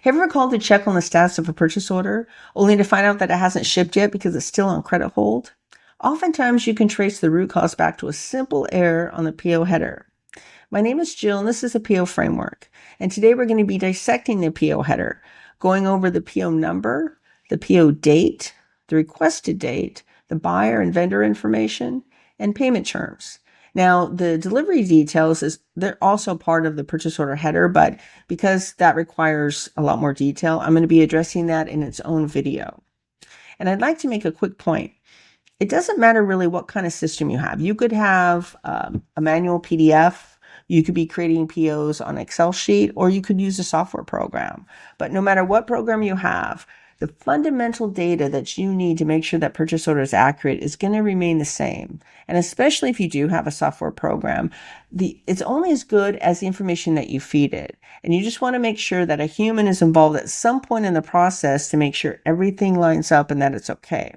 Have you ever called to check on the status of a purchase order, only to find out that it hasn't shipped yet because it's still on credit hold? Oftentimes, you can trace the root cause back to a simple error on the PO header. My name is Jill, and this is a PO framework. And today we're going to be dissecting the PO header, going over the PO number, the PO date, the requested date, the buyer and vendor information, and payment terms. Now, the delivery details they're also part of the purchase order header, but because that requires a lot more detail, I'm going to be addressing that in its own video. And I'd like to make a quick point. It doesn't matter really what kind of system you have. You could have a manual PDF. You could be creating POs on an Excel sheet, or you could use a software program. But no matter what program you have, the fundamental data that you need to make sure that purchase order is accurate is going to remain the same. And especially if you do have a software program, it's only as good as the information that you feed it. And you just want to make sure that a human is involved at some point in the process to make sure everything lines up and that it's okay.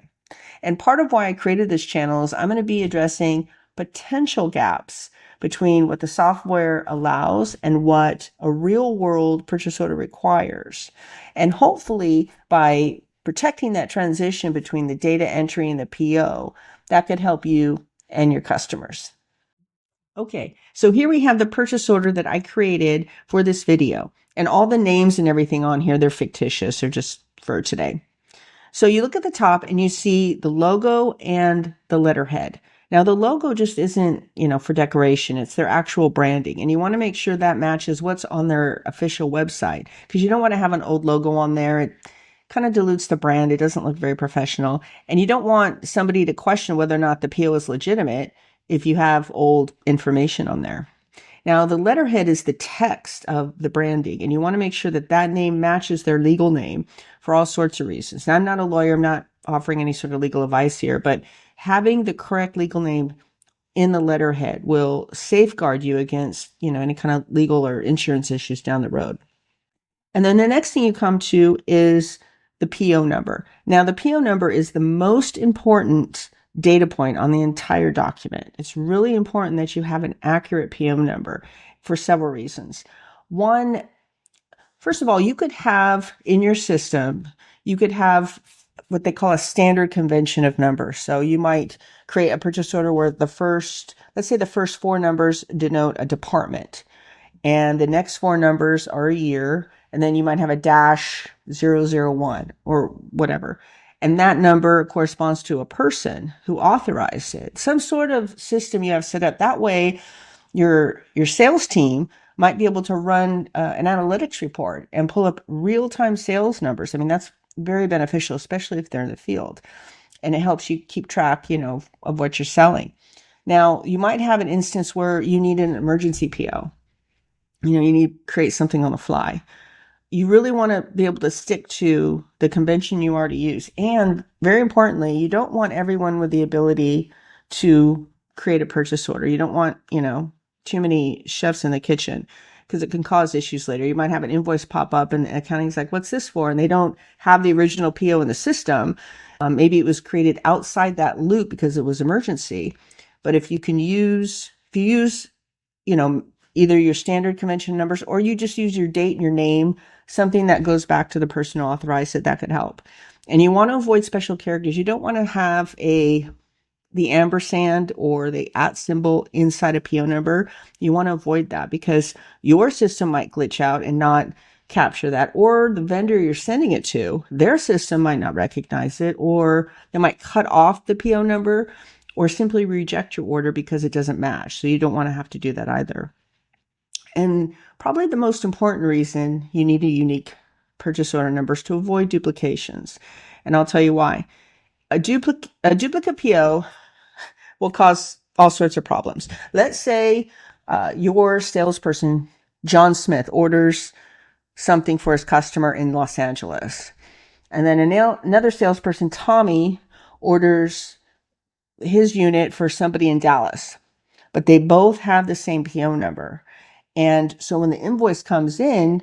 And part of why I created this channel is I'm going to be addressing potential gaps between what the software allows and what a real world purchase order requires. And hopefully by protecting that transition between the data entry and the PO, that could help you and your customers. Okay, so here we have the purchase order that I created for this video. And all the names and everything on here, they're fictitious. They're just for today. So you look at the top and you see the logo and the letterhead. Now the logo just isn't, for decoration. It's their actual branding. And you want to make sure that matches what's on their official website, because you don't want to have an old logo on there. It kind of dilutes the brand. It doesn't look very professional. And you don't want somebody to question whether or not the PO is legitimate if you have old information on there. Now, the letterhead is the text of the branding, and you want to make sure that that name matches their legal name for all sorts of reasons. Now, I'm not a lawyer. I'm not offering any sort of legal advice here, but having the correct legal name in the letterhead will safeguard you against, any kind of legal or insurance issues down the road. And then the next thing you come to is the PO number. Now, the PO number is the most important data point on the entire document. It's really important that you have an accurate PO number for several reasons. One, first of all, you could have in your system, you could have what they call a standard convention of numbers. So you might create a purchase order where let's say the first four numbers denote a department, and the next four numbers are a year, and then you might have a -001 or whatever. And that number corresponds to a person who authorized it. Some sort of system you have set up. That way, your sales team might be able to run an analytics report and pull up real-time sales numbers. I mean, that's very beneficial, especially if they're in the field. And it helps you keep track, of what you're selling. Now, you might have an instance where you need an emergency PO. You need to create something on the fly. You really want to be able to stick to the convention you already use. And very importantly, you don't want everyone with the ability to create a purchase order. You don't want, too many chefs in the kitchen, because it can cause issues later. You might have an invoice pop up and accounting's like, what's this for? And they don't have the original PO in the system. Maybe it was created outside that loop because it was emergency. But if you use, either your standard convention numbers, or you just use your date and your name, something that goes back to the person who authorized it, that could help. And you want to avoid special characters. You don't want to have the ampersand or the @ symbol inside a PO number. You want to avoid that because your system might glitch out and not capture that, or the vendor you're sending it to, their system might not recognize it, or they might cut off the PO number or simply reject your order because it doesn't match. So you don't want to have to do that either. And probably the most important reason you need a unique purchase order number is to avoid duplications. And I'll tell you why. A duplicate PO will cause all sorts of problems. Let's say your salesperson, John Smith, orders something for his customer in Los Angeles. And then another salesperson, Tommy, orders his unit for somebody in Dallas. But they both have the same PO number. And so when the invoice comes in,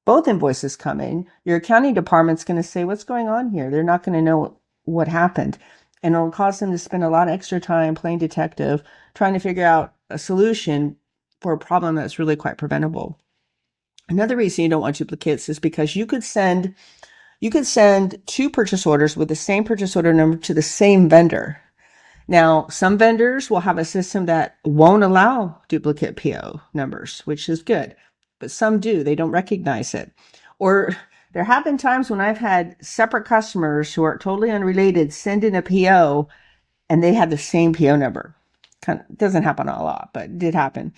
both invoices come in, your accounting department's going to say, what's going on here? They're not going to know what happened. And it'll cause them to spend a lot of extra time playing detective, trying to figure out a solution for a problem that's really quite preventable. Another reason you don't want duplicates is because you could send two purchase orders with the same purchase order number to the same vendor. Now, some vendors will have a system that won't allow duplicate PO numbers, which is good, but some do. They don't recognize it. Or there have been times when I've had separate customers who are totally unrelated send in a PO and they had the same PO number. It doesn't happen a lot, but it did happen.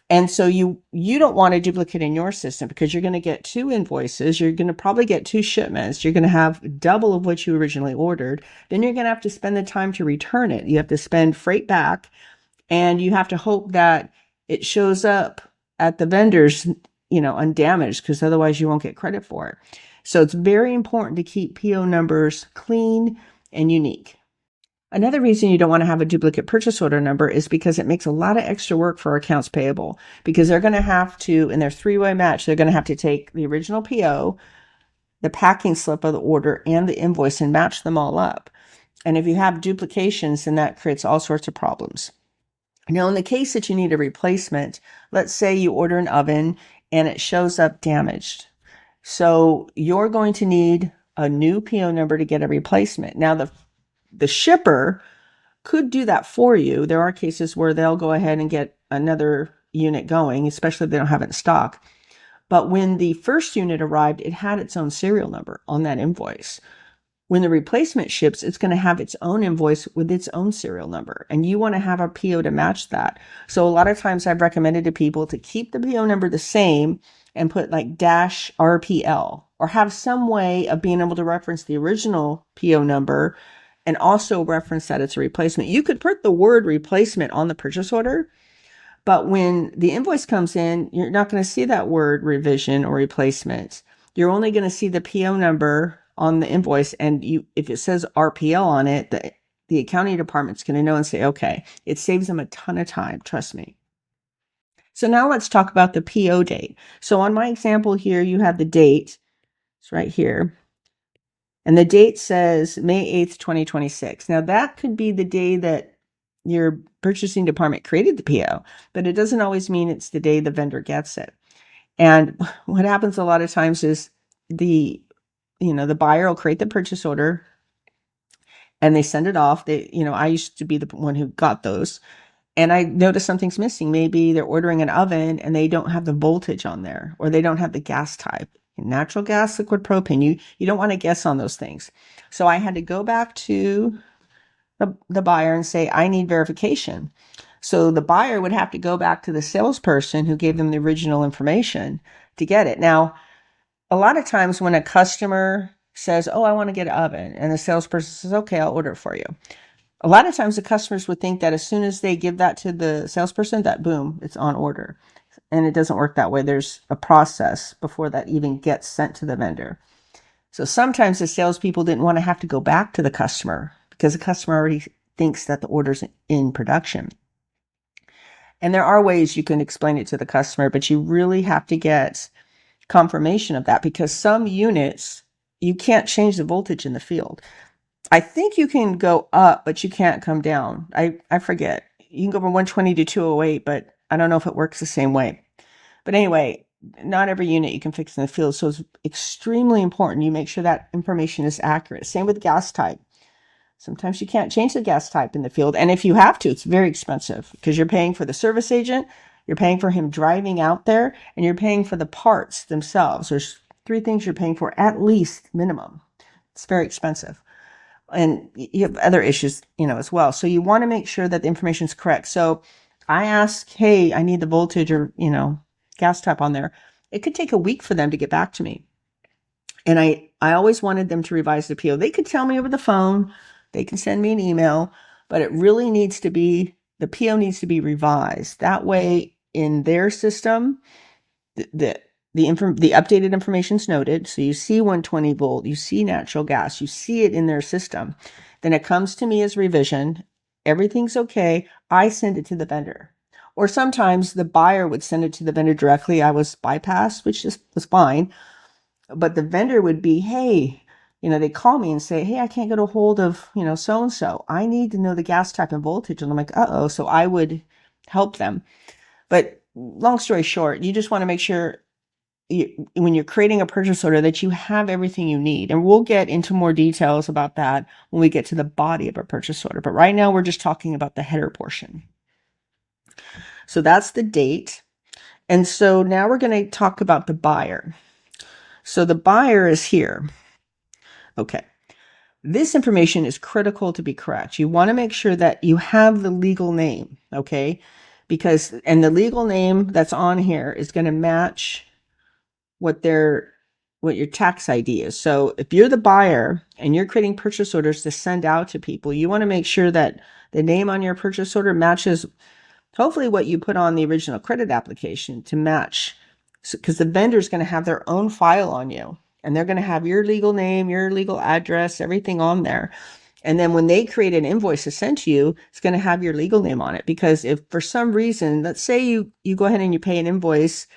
And so you don't want a duplicate in your system because you're going to get two invoices. You're going to probably get two shipments. You're going to have double of what you originally ordered. Then you're going to have to spend the time to return it. You have to spend freight back, and you have to hope that it shows up at the vendors, undamaged, because otherwise you won't get credit for it. So it's very important to keep PO numbers clean and unique. Another reason you don't want to have a duplicate purchase order number is because it makes a lot of extra work for accounts payable, because they're going to have to, in their three-way match, they're going to have to take the original PO, the packing slip of the order, and the invoice and match them all up. And if you have duplications, then that creates all sorts of problems. Now, in the case that you need a replacement, let's say you order an oven and it shows up damaged. So you're going to need a new PO number to get a replacement. Now, the shipper could do that for you. There are cases where they'll go ahead and get another unit going, especially if they don't have it in stock. But when the first unit arrived, it had its own serial number on that invoice. When the replacement ships, it's going to have its own invoice with its own serial number, and you want to have a PO to match that. So a lot of times I've recommended to people to keep the PO number the same and put like dash RPL, or have some way of being able to reference the original PO number and also reference that it's a replacement. You could put the word replacement on the purchase order, but when the invoice comes in, you're not going to see that word revision or replacement. You're only going to see the PO number on the invoice, and if it says RPL on it, the accounting department's going to know and say, okay. It saves them a ton of time, trust me. So now let's talk about the PO date. So on my example here, you have the date. It's right here. And the date says May 8th, 2026. Now that could be the day that your purchasing department created the PO, but it doesn't always mean it's the day the vendor gets it. And what happens a lot of times is the buyer will create the purchase order and they send it off. I used to be the one who got those. And I noticed something's missing. Maybe they're ordering an oven and they don't have the voltage on there, or they don't have the gas type. Natural gas, liquid propane. You don't want to guess on those things. So I had to go back to the buyer and say, I need verification. So the buyer would have to go back to the salesperson who gave them the original information to get it. Now, a lot of times when a customer says, oh, I want to get an oven, and the salesperson says, okay, I'll order it for you. A lot of times the customers would think that as soon as they give that to the salesperson, that boom, it's on order. And it doesn't work that way. There's a process before that even gets sent to the vendor. So sometimes the salespeople didn't want to have to go back to the customer because the customer already thinks that the order's in production. And there are ways you can explain it to the customer, but you really have to get confirmation of that, because some units, you can't change the voltage in the field. I think you can go up, but you can't come down. I forget. You can go from 120 to 208, but I don't know if it works the same way. But anyway, not every unit you can fix in the field. So it's extremely important you make sure that information is accurate. Same with gas type. Sometimes you can't change the gas type in the field. And if you have to, it's very expensive because you're paying for the service agent, you're paying for him driving out there, and you're paying for the parts themselves. There's 3 things you're paying for at least minimum. It's very expensive. And you have other issues, as well. So you want to make sure that the information is correct. So I ask, hey, I need the voltage or, gas type on there. It could take a week for them to get back to me. And I always wanted them to revise the PO. They could tell me over the phone, they can send me an email, but it really needs to be, the PO needs to be revised. That way in their system, the updated information is noted. So you see 120 volt, you see natural gas, you see it in their system. Then it comes to me as revision. Everything's okay. I send it to the vendor. Or sometimes the buyer would send it to the vendor directly. I was bypassed, which just was fine. But the vendor would be, hey, they call me and say, hey, I can't get a hold of, so-and-so. I need to know the gas type and voltage. And I'm like, uh-oh. So I would help them. But long story short, you just want to make sure when you're creating a purchase order, that you have everything you need. And we'll get into more details about that when we get to the body of a purchase order. But right now we're just talking about the header portion. So that's the date. And so now we're going to talk about the buyer. So the buyer is here. Okay. This information is critical to be correct. You want to make sure that you have the legal name, okay? And the legal name that's on here is going to match what your tax ID is. So if you're the buyer and you're creating purchase orders to send out to people, you want to make sure that the name on your purchase order matches hopefully what you put on the original credit application to match, because the vendor is going to have their own file on you, and they're going to have your legal name, your legal address, everything on there. And then when they create an invoice to send to you, it's going to have your legal name on it. Because if for some reason, let's say you go ahead and you pay an invoice,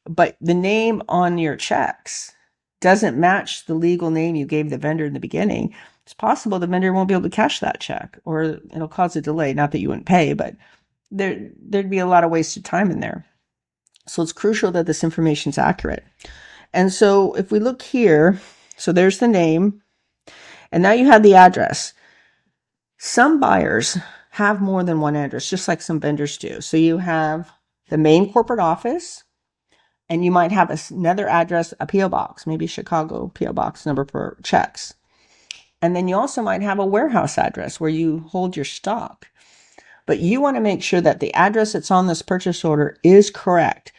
but the name on your checks doesn't match the legal name you gave the vendor in the beginning, it's possible the vendor won't be able to cash that check, or it'll cause a delay. Not that you wouldn't pay, but there'd be a lot of wasted time in there. So it's crucial that this information is accurate. And so if we look here, so there's the name, and now you have the address. Some buyers have more than one address, just like some vendors do. So you have the main corporate office, and you might have another address, a PO box, maybe Chicago PO box number for checks. And then you also might have a warehouse address where you hold your stock. But you want to make sure that the address that's on this purchase order is correct.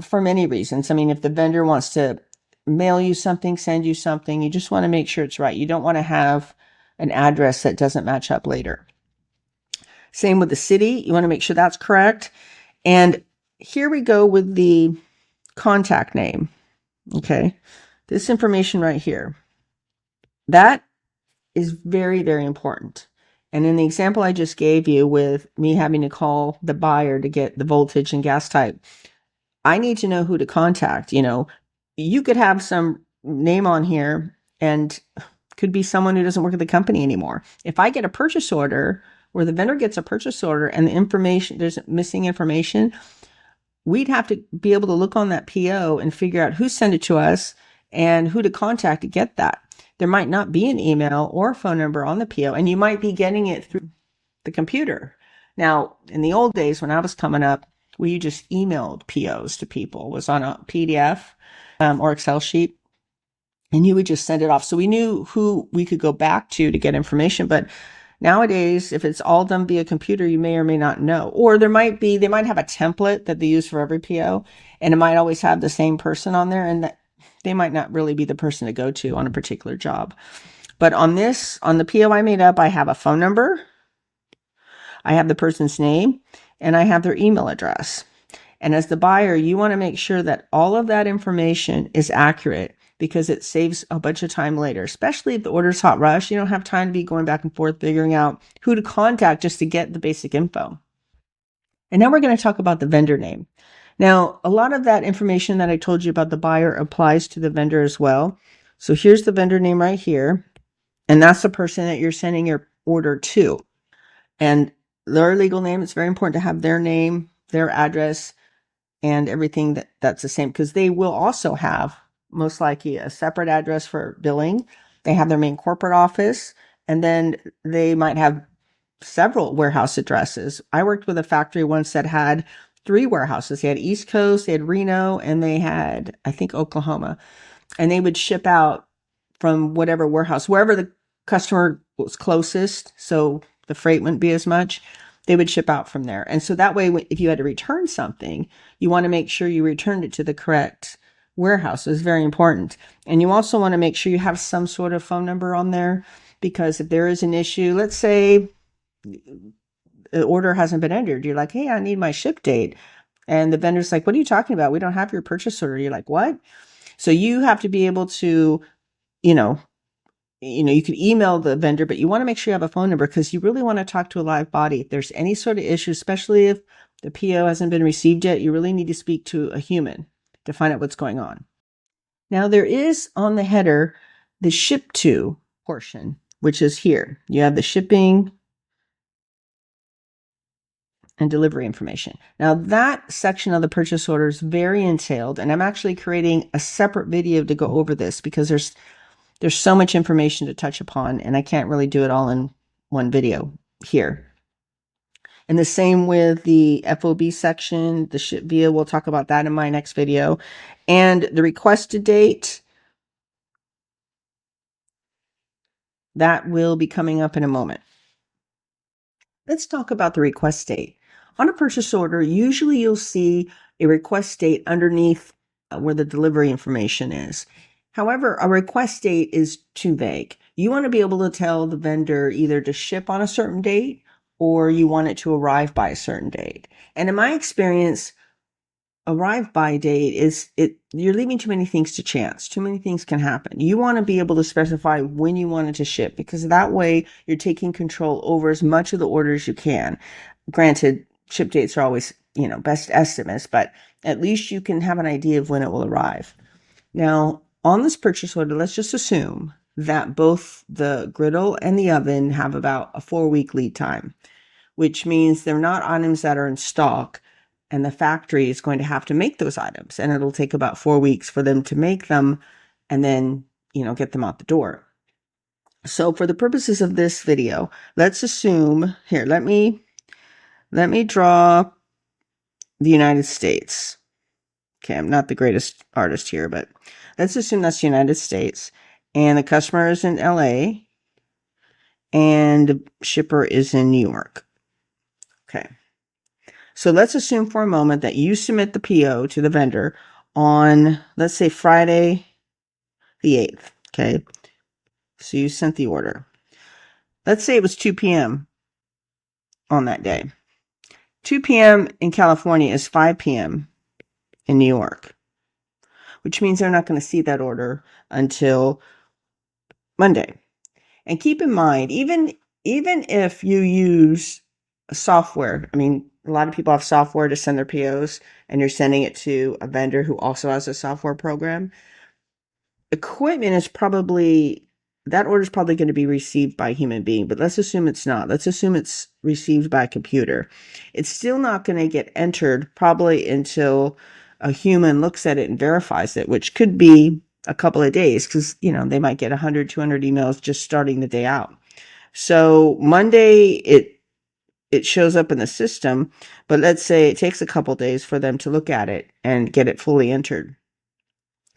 For many reasons. I mean, if the vendor wants to mail you something, send you something, you just want to make sure it's right. You don't want to have an address that doesn't match up later. Same with the city. You want to make sure that's correct. And here we go with the contact name. Okay. This information right here, that is very, very important. And in the example I just gave you with me having to call the buyer to get the voltage and gas type, I need to know who to contact. You could have some name on here and could be someone who doesn't work at the company anymore. If I get a purchase order where the vendor gets a purchase order and the information, there's missing information, we'd have to be able to look on that PO and figure out who sent it to us and who to contact to get that. There might not be an email or a phone number on the PO, and you might be getting it through the computer. Now, in the old days when I was coming up, we just emailed POs to people. It was on a PDF or Excel sheet, and you would just send it off. So we knew who we could go back to get information. But nowadays, if it's all done via computer, you may or may not know. Or they might have a template that they use for every PO, and it might always have the same person on there, and that they might not really be the person to go to on a particular job. But on the PO I made up, I have a phone number, I have the person's name, and I have their email address. And as the buyer, you want to make sure that all of that information is accurate, because it saves a bunch of time later, especially if the order's hot rush. You don't have time to be going back and forth figuring out who to contact just to get the basic info. And now we're going to talk about the vendor name. Now, a lot of that information that I told you about the buyer applies to the vendor as well. So here's the vendor name right here, and that's the person that you're sending your order to. And their legal name, it's very important to have their name, their address, and everything that's the same, because they will also have most likely a separate address for billing. They have their main corporate office, and then they might have several warehouse addresses. I worked with a factory once that had 3 warehouses. They had East Coast, they had Reno, and they had, I think, Oklahoma. And they would ship out from whatever warehouse, wherever the customer was closest, so the freight wouldn't be as much, they would ship out from there. And so that way, if you had to return something, you want to make sure you returned it to the correct warehouse. It's very important. And you also want to make sure you have some sort of phone number on there, because if there is an issue, let's say the order hasn't been entered, you're like, hey, I need my ship date. And the vendor's like, what are you talking about? We don't have your purchase order. You're like, what? So you have to be able to, you could email the vendor, but you want to make sure you have a phone number, because you really want to talk to a live body. If there's any sort of issue, especially if the PO hasn't been received yet, you really need to speak to a human to find out what's going on. Now, there is on the header the ship to portion, which is here. You have the shipping and delivery information. Now that section of the purchase order is very entailed, and I'm actually creating a separate video to go over this because there's so much information to touch upon, and I can't really do it all in one video here. And the same with the FOB section, the ship via, we'll talk about that in my next video. And the requested date, that will be coming up in a moment. Let's talk about the request date. On a purchase order, usually you'll see a request date underneath where the delivery information is. However, a request date is too vague. You want to be able to tell the vendor either to ship on a certain date or you want it to arrive by a certain date. And in my experience, arrive by date you're leaving too many things to chance. Too many things can happen. You want to be able to specify when you want it to ship, because that way you're taking control over as much of the order as you can. Granted, ship dates are always, best estimates, but at least you can have an idea of when it will arrive. Now, on this purchase order, let's just assume that both the griddle and the oven have about a 4-week lead time, which means they're not items that are in stock, and the factory is going to have to make those items, and it'll take about 4 weeks for them to make them and then, get them out the door. So for the purposes of this video, let's assume here, let me draw the United States. Okay, I'm not the greatest artist here, but let's assume that's the United States, and the customer is in LA and the shipper is in New York. Okay. So let's assume for a moment that you submit the PO to the vendor on, let's say, Friday the 8th. Okay. So you sent the order. Let's say it was 2 p.m. on that day. 2 p.m. in California is 5 p.m. in New York, which means they're not going to see that order until Monday. And keep in mind, even if you use software, a lot of people have software to send their POs, and you're sending it to a vendor who also has a software program. Equipment is that order is probably going to be received by a human being, but let's assume it's not. Let's assume it's received by a computer. It's still not going to get entered probably until a human looks at it and verifies it, which could be a couple of days because, they might get 100, 200 emails just starting the day out. So Monday, it shows up in the system, but let's say it takes a couple days for them to look at it and get it fully entered.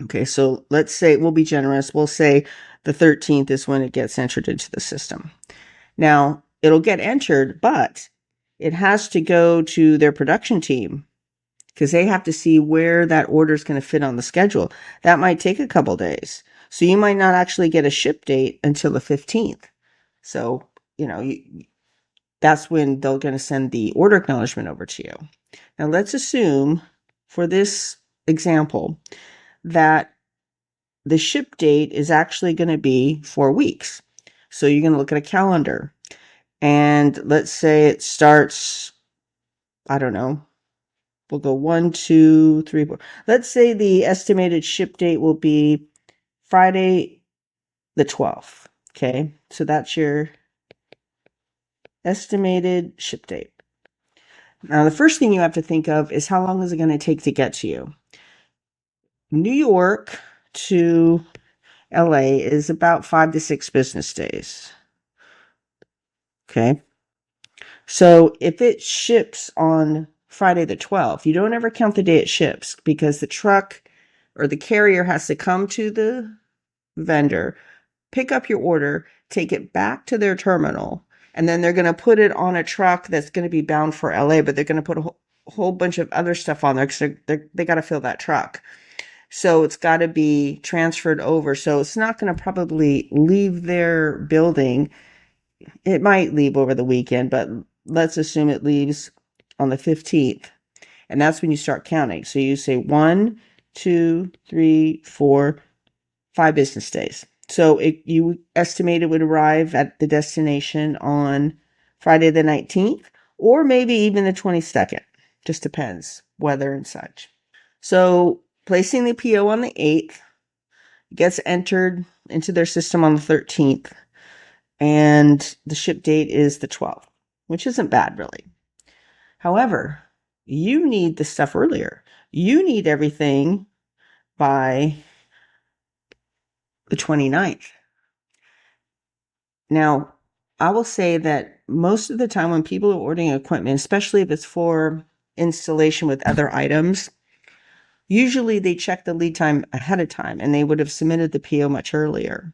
Okay, so let's say, we'll be generous. We'll say the 13th is when it gets entered into the system. Now, it'll get entered, but it has to go to their production team because they have to see where that order is going to fit on the schedule. That might take a couple days. So you might not actually get a ship date until the 15th. So, that's when they're going to send the order acknowledgement over to you. Now, let's assume for this example that the ship date is actually going to be 4 weeks. So you're going to look at a calendar, and let's say it starts, I don't know, we'll go 1, 2, 3, 4. Let's say the estimated ship date will be Friday the 12th. Okay, so that's your estimated ship date. Now, the first thing you have to think of is how long is it going to take to get to you? New York to LA is about 5 to 6 business days. Okay. So if it ships on Friday the 12th, you don't ever count the day it ships because the truck or the carrier has to come to the vendor, pick up your order, take it back to their terminal, and then they're going to put it on a truck that's going to be bound for LA, but they're going to put a whole bunch of other stuff on there because they got to fill that truck. So it's got to be transferred over. So it's not going to probably leave their building. It might leave over the weekend, but let's assume it leaves on the 15th. And that's when you start counting. So you say 1, 2, 3, 4, 5 business days. So you estimate it would arrive at the destination on Friday the 19th, or maybe even the 22nd. Just depends, weather and such. So placing the PO on the 8th, gets entered into their system on the 13th, and the ship date is the 12th, which isn't bad, really. However, you need the stuff earlier. You need everything by the 29th. Now, I will say that most of the time when people are ordering equipment, especially if it's for installation with other items, usually they check the lead time ahead of time and they would have submitted the PO much earlier.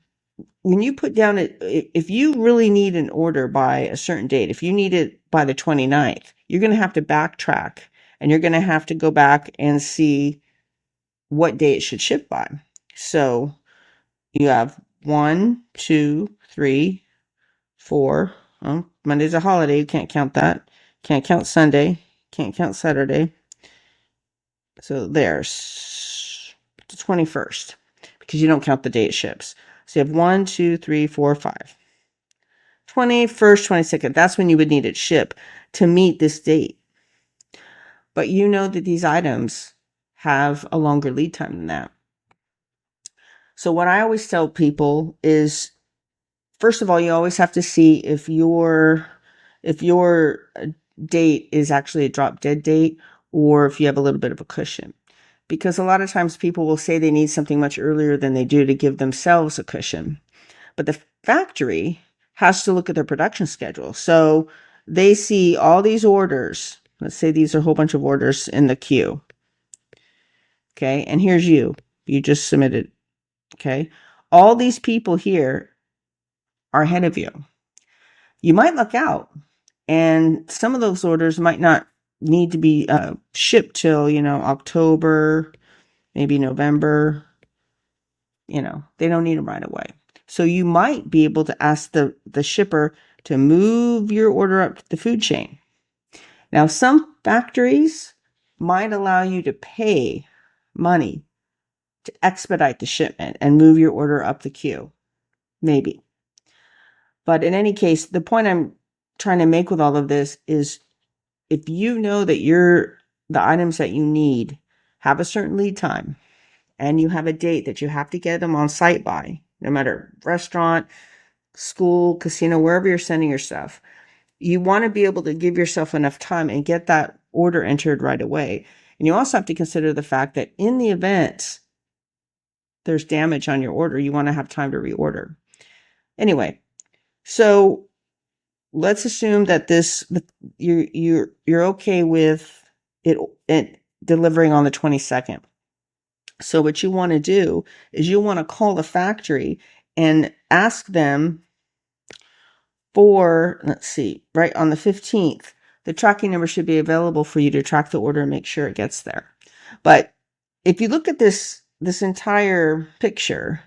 When you put down if you really need an order by a certain date, if you need it by the 29th, you're going to have to backtrack and you're going to have to go back and see what day it should ship by. So you have 1, 2, 3, 4. Monday's a holiday. You can't count that. Can't count Sunday. Can't count Saturday. So there's the 21st because you don't count the day it ships. So you have 1, 2, 3, 4, 5. 21st, 22nd. That's when you would need it ship to meet this date. But you know that these items have a longer lead time than that. So what I always tell people is, first of all, you always have to see if your date is actually a drop dead date or if you have a little bit of a cushion. Because a lot of times people will say they need something much earlier than they do to give themselves a cushion. But the factory has to look at their production schedule. So they see all these orders. Let's say these are a whole bunch of orders in the queue. Okay, and here's you. You just submitted. Okay, all these people here are ahead of you. You might luck out, and some of those orders might not need to be shipped till, October, maybe November. They don't need them right away. So you might be able to ask the shipper to move your order up the food chain. Now, some factories might allow you to pay money to expedite the shipment and move your order up the queue. Maybe. But in any case, the point I'm trying to make with all of this is if you know that the items that you need have a certain lead time and you have a date that you have to get them on site by, no matter restaurant, school, casino, wherever you're sending your stuff, you want to be able to give yourself enough time and get that order entered right away. And you also have to consider the fact that in the event there's damage on your order, you want to have time to reorder. Anyway, so let's assume that you're okay with it delivering on the 22nd. So what you want to do is you want to call the factory and ask them for, right on the 15th, the tracking number should be available for you to track the order and make sure it gets there. But if you look at this entire picture,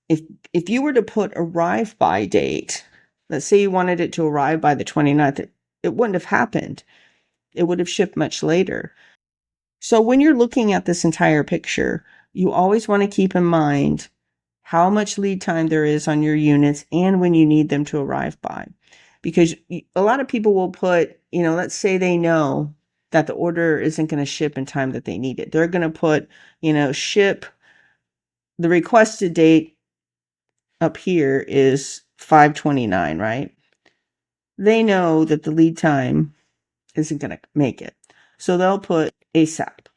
if you were to put arrive by date, let's say you wanted it to arrive by the 29th, it wouldn't have happened. It would have shipped much later. So when you're looking at this entire picture, you always want to keep in mind how much lead time there is on your units and when you need them to arrive by. Because a lot of people will put, let's say they know that the order isn't going to ship in time that they need it. They're going to put, ship, the requested date up here is 5/29, right? They know that the lead time isn't going to make it. So they'll put ASAP.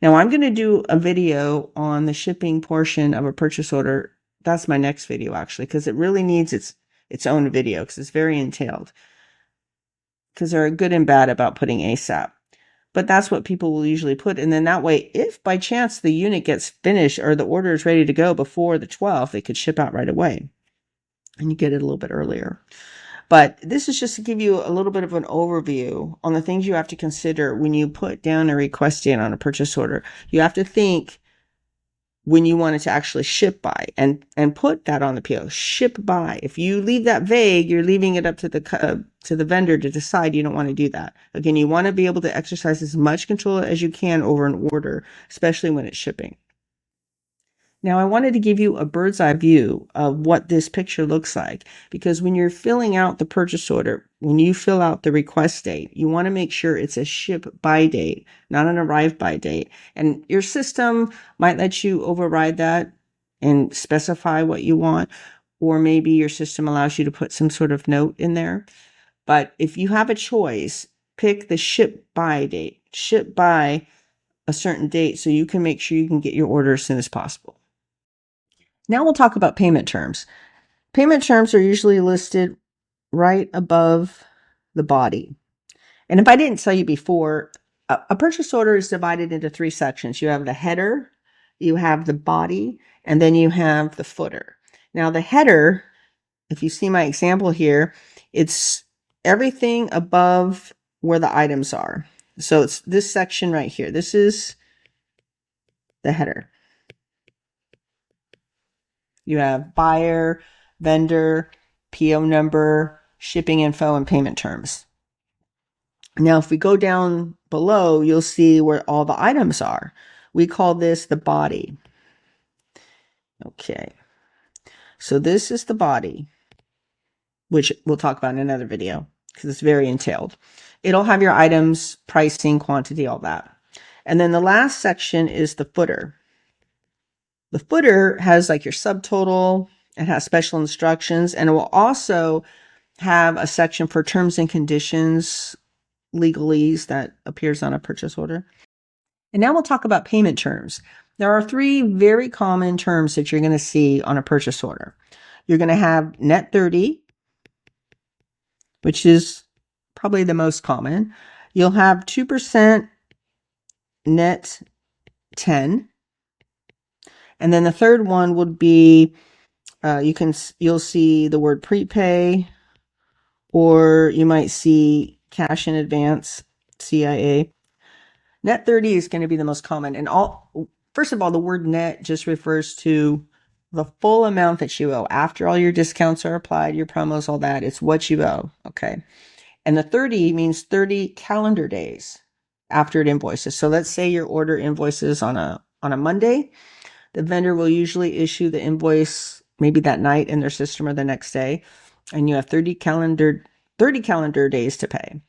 Now I'm going to do a video on the shipping portion of a purchase order. That's my next video actually, because it really needs its own video because it's very entailed. Because there are good and bad about putting ASAP. But that's what people will usually put. And then that way, if by chance the unit gets finished or the order is ready to go before the 12th, they could ship out right away. And you get it a little bit earlier. But this is just to give you a little bit of an overview on the things you have to consider when you put down a request date on a purchase order. You have to think when you want it to actually ship by and put that on the PO, ship by. If you leave that vague, you're leaving it up to the vendor to decide. You don't want to do that. Again, you want to be able to exercise as much control as you can over an order, especially when it's shipping. Now, I wanted to give you a bird's eye view of what this picture looks like, because when you're filling out the purchase order, when you fill out the request date, you want to make sure it's a ship by date, not an arrive by date. And your system might let you override that and specify what you want, or maybe your system allows you to put some sort of note in there. But if you have a choice, pick the ship by date, ship by a certain date, so you can make sure you can get your order as soon as possible. Now we'll talk about payment terms. Payment terms are usually listed right above the body. And if I didn't tell you before, a purchase order is divided into 3 sections. You have the header, you have the body, and then you have the footer. Now the header, if you see my example here, it's everything above where the items are. So it's this section right here. This is the header. You have buyer, vendor, PO number, shipping info, and payment terms. Now, if we go down below, you'll see where all the items are. We call this the body. Okay. So this is the body, which we'll talk about in another video because it's very entailed. It'll have your items, pricing, quantity, all that. And then the last section is the footer. The footer has like your subtotal, it has special instructions, and it will also have a section for terms and conditions, legalese that appears on a purchase order. And now we'll talk about payment terms. There are 3 very common terms that you're going to see on a purchase order. You're going to have net 30, which is probably the most common. You'll have 2% net 10. And then the third one would be, you'll see the word prepay, or you might see cash in advance, CIA. Net 30 is going to be the most common. And first of all, the word net just refers to the full amount that you owe. After all your discounts are applied, your promos, all that, it's what you owe. Okay. And the 30 means 30 calendar days after it invoices. So let's say your order invoices on a Monday. The vendor will usually issue the invoice maybe that night in their system or the next day. And you have 30 calendar days to pay.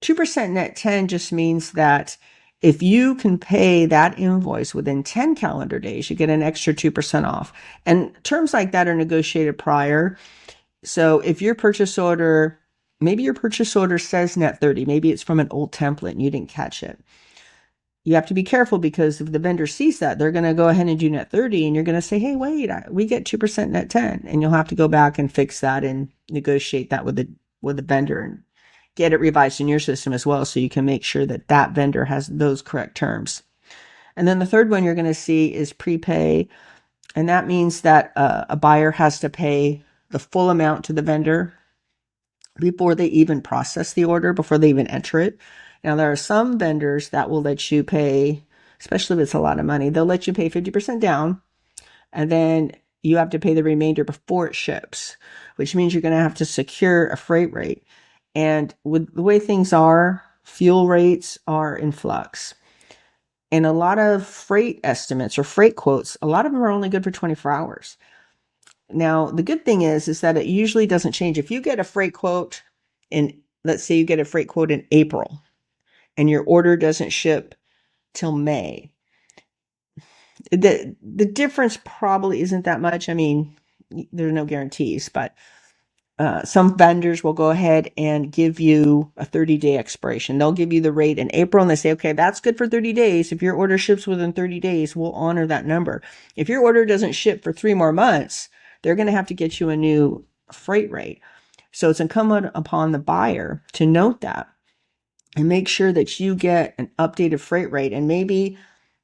2% net 10 just means that if you can pay that invoice within 10 calendar days, you get an extra 2% off. And terms like that are negotiated prior. So if your purchase order, maybe your purchase order says net 30, maybe it's from an old template and you didn't catch it. You have to be careful because if the vendor sees that, they're going to go ahead and do net 30 and you're going to say, hey, wait, we get 2% net 10. And you'll have to go back and fix that and negotiate that with the vendor and get it revised in your system as well, so you can make sure that that vendor has those correct terms. And then the third one you're going to see is prepay. And that means that a buyer has to pay the full amount to the vendor before they even process the order, before they even enter it. Now, there are some vendors that will let you pay, especially if it's a lot of money, they'll let you pay 50% down, and then you have to pay the remainder before it ships, which means you're going to have to secure a freight rate. And with the way things are, fuel rates are in flux. And a lot of freight estimates or freight quotes, a lot of them are only good for 24 hours. Now, the good thing is that it usually doesn't change. If you get a freight quote let's say you get a freight quote in April and your order doesn't ship till May, the difference probably isn't that much. I mean, there's no guarantees, but some vendors will go ahead and give you a 30-day expiration. They'll give you the rate in April and they say, okay, that's good for 30 days. If your order ships within 30 days, we'll honor that number. If your order doesn't ship for 3 more months, they're going to have to get you a new freight rate. So it's incumbent upon the buyer to note that and make sure that you get an updated freight rate. And maybe,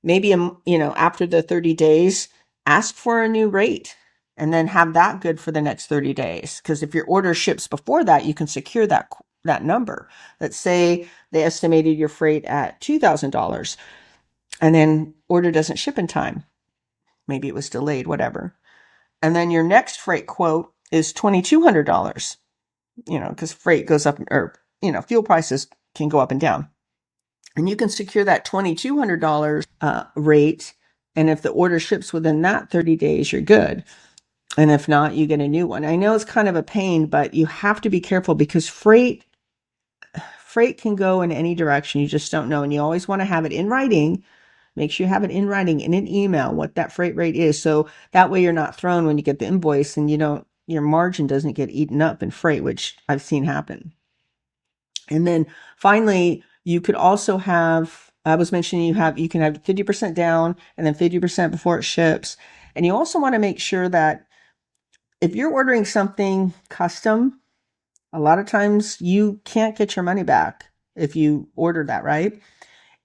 after the 30 days, ask for a new rate. And then have that good for the next 30 days. Because if your order ships before that, you can secure that number. Let's say they estimated your freight at $2,000 and then order doesn't ship in time. Maybe it was delayed, whatever. And then your next freight quote is $2,200, because freight goes up, or, fuel prices can go up and down. And you can secure that $2,200 rate. And if the order ships within that 30 days, you're good. And if not, you get a new one. I know it's kind of a pain, but you have to be careful because freight can go in any direction. You just don't know. And you always want to have it in writing. Make sure you have it in writing in an email, what that freight rate is. So that way you're not thrown when you get the invoice and your margin doesn't get eaten up in freight, which I've seen happen. And then finally, you could also have, I was mentioning you can have 50% down and then 50% before it ships. And you also want to make sure that if you're ordering something custom, a lot of times you can't get your money back if you order that, right?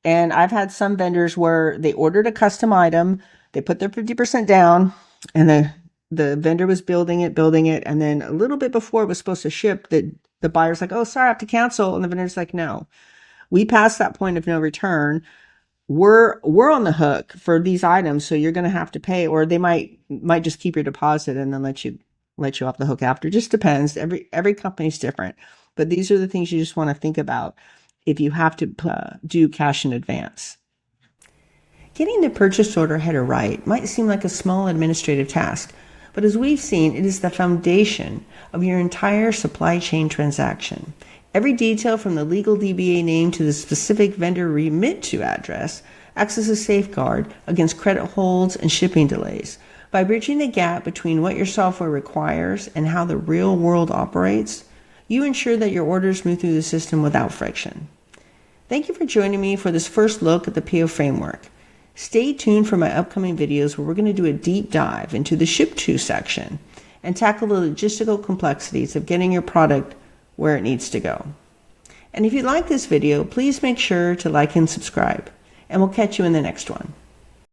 And I've had some vendors where they ordered a custom item, they put their 50% down, and the vendor was building it, and then a little bit before it was supposed to ship, the buyer's like, "Oh, sorry, I have to cancel." And the vendor's like, "No, we passed that point of no return. We're on the hook for these items, so you're going to have to pay, or they might just keep your deposit and then let you off the hook after." Just depends. Every company's different, but these are the things you just want to think about if you have to do cash in advance. Getting the purchase order header right might seem like a small administrative task, but as we've seen, it is the foundation of your entire supply chain transaction. Every detail from the legal DBA name to the specific vendor remit to address acts as a safeguard against credit holds and shipping delays. By bridging the gap between what your software requires and how the real world operates, you ensure that your orders move through the system without friction. Thank you for joining me for this first look at the PO framework. Stay tuned for my upcoming videos where we're going to do a deep dive into the Ship To section and tackle the logistical complexities of getting your product where it needs to go. And if you like this video, please make sure to like and subscribe, and we'll catch you in the next one.